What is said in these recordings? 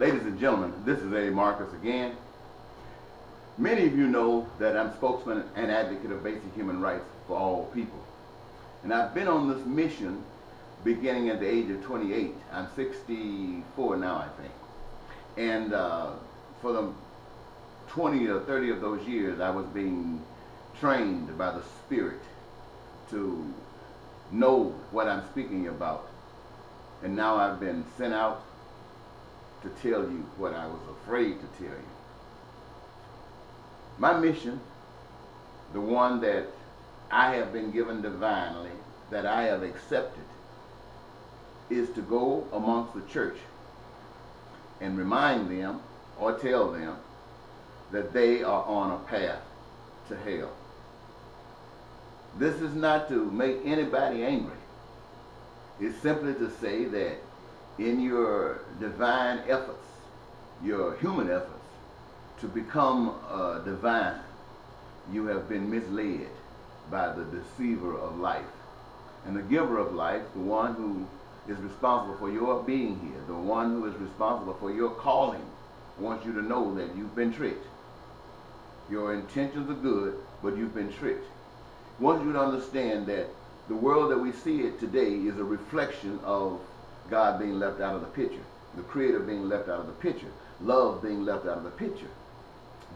Ladies and gentlemen, this is Eddie Marcus again. Many of you know that I'm spokesman and advocate of basic human rights for all people. And I've been on this mission beginning at the age of 28. I'm 64 now, I think. And for the 20 or 30 of those years, I was being trained by the Spirit to know what I'm speaking about. And now I've been sent out to tell you what I was afraid to tell you. My mission, the one that I have been given divinely, that I have accepted, is to go amongst the church and remind them or tell them that they are on a path to hell. This is not to make anybody angry. It's simply to say that in your divine efforts, your human efforts, to become divine, you have been misled by the deceiver of life. And the giver of life, the one who is responsible for your being here, the one who is responsible for your calling, wants you to know that you've been tricked. Your intentions are good, but you've been tricked. Wants you to understand that the world that we see it today is a reflection of God being left out of the picture, the Creator being left out of the picture, love being left out of the picture,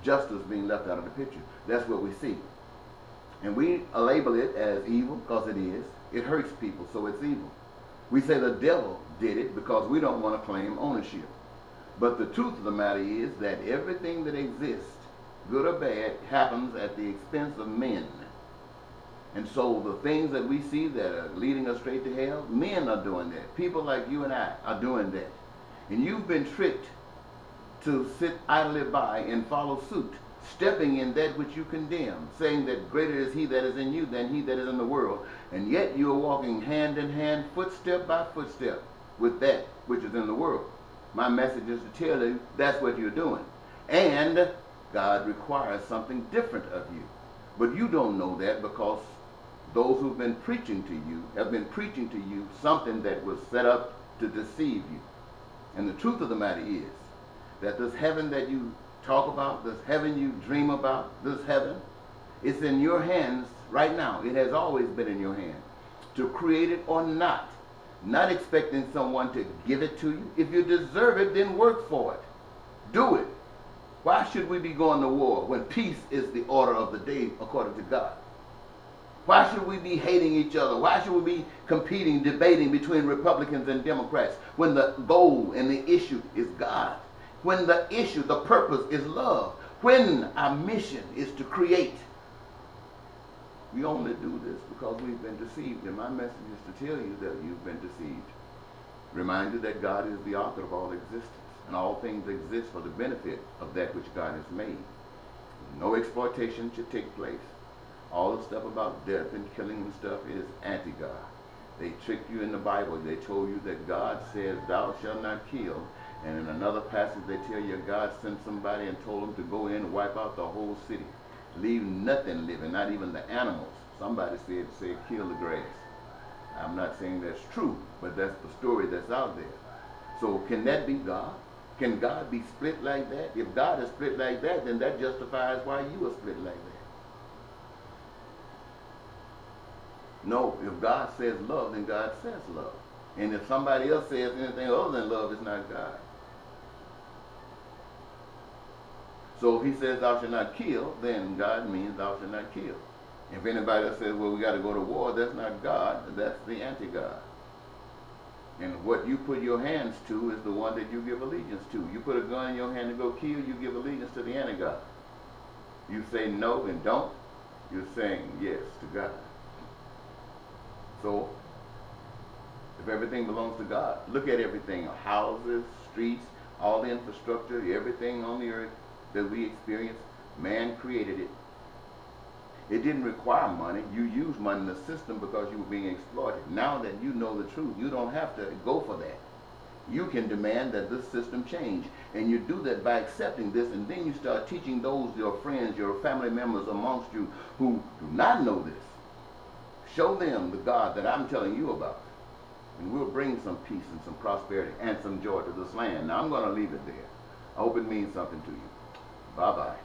justice being left out of the picture. That's what we see. And we label it as evil because it is. It hurts people, so it's evil. We say the devil did it because we don't want to claim ownership. But the truth of the matter is that everything that exists, good or bad, happens at the expense of men. And so the things that we see that are leading us straight to hell, men are doing that. People like you and I are doing that. And you've been tricked to sit idly by and follow suit, stepping in that which you condemn, saying that greater is he that is in you than he that is in the world. And yet you are walking hand in hand, footstep by footstep, with that which is in the world. My message is to tell you that's what you're doing. And God requires something different of you. But you don't know that because those who've been preaching to you have been preaching to you something that was set up to deceive you. And the truth of the matter is that this heaven that you talk about, this heaven you dream about, this heaven, it's in your hands right now. It has always been in your hand to create it or not. Not expecting someone to give it to you. If you deserve it, then work for it. Do it. Why should we be going to war when peace is the order of the day according to God? Why should we be hating each other? Why should we be competing, debating between Republicans and Democrats when the goal and the issue is God? When the issue, the purpose is love. When our mission is to create. We only do this because we've been deceived. And my message is to tell you that you've been deceived. Remind you that God is the author of all existence. And all things exist for the benefit of that which God has made. No exploitation should take place. All the stuff about death and killing and stuff is anti-God. They tricked you in the Bible. They told you that God says, thou shalt not kill. And in another passage they tell you God sent somebody and told them to go in and wipe out the whole city. Leave nothing living, not even the animals. Somebody said kill the grass. I'm not saying that's true, but that's the story that's out there. So can that be God? Can God be split like that? If God is split like that, then that justifies why you are split like that. No, if God says love, then God says love. And if somebody else says anything other than love, it's not God. So if he says thou shalt not kill, then God means thou shalt not kill. If anybody else says, well, we got to go to war, that's not God, that's the anti-God. And what you put your hands to is the one that you give allegiance to. You put a gun in your hand to go kill, you give allegiance to the anti-God. You say no and don't, you're saying yes to God. So, if everything belongs to God, look at everything, houses, streets, all the infrastructure, everything on the earth that we experience, man created it. It didn't require money. You used money in the system because you were being exploited. Now that you know the truth, you don't have to go for that. You can demand that this system change. And you do that by accepting this, and then you start teaching those, your friends, your family members amongst you who do not know this. Show them the God that I'm telling you about. And we'll bring some peace and some prosperity and some joy to this land. Now I'm going to leave it there. I hope it means something to you. Bye-bye.